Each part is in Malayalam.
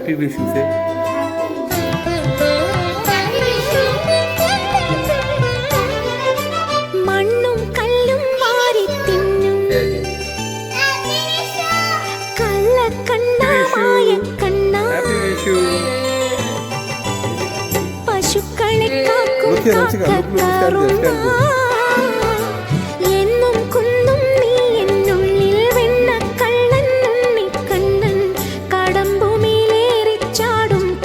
Happy Vishu say. മണ്ണും കല്ലും വാരി തിന്നും കള്ളക്കണ്ണായ കണ്ണ പശുക്കളെ കാക്കും കാക്കക്കാറുന്ന എന്നും കുന്നും നീ എന്നുള്ളിൽ വെണ്ണക്കള്ളൻ ഉണ്ണിക്കണ്ണൻ കടമ്പുമേലേറിച്ചാടും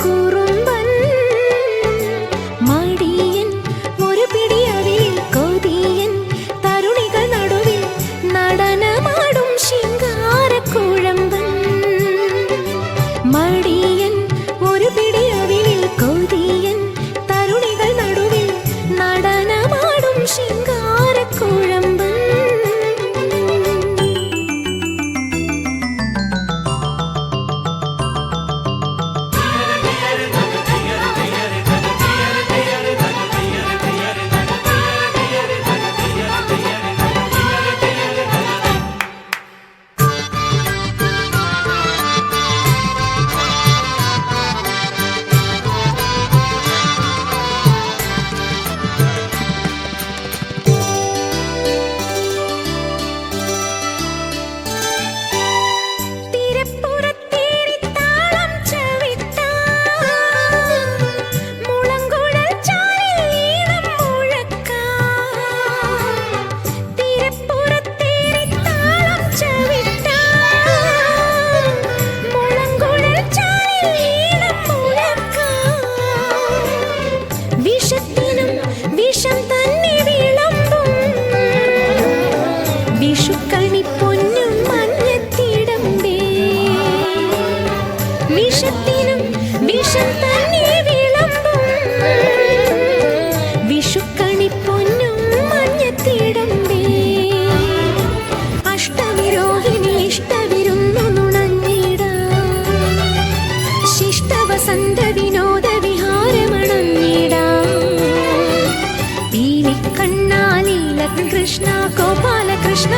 കുറുമ്പൻ മടിയൻ ഒരു പിടിയവിൽ കൊതിയൻ തരുണികൾ നടുവിൽ നടനമാടും ശിങ്കാരക്കുഴമ്പൻ മടിയൻ ഒരു പിടിയവിൽ കൊതിയൻ തരുണികൾ നടുവിൽ നടനമാടും ശിങ്കാരക്കുഴമ്പൻ. കൃഷ്ണ ഗോപാല കൃഷ്ണ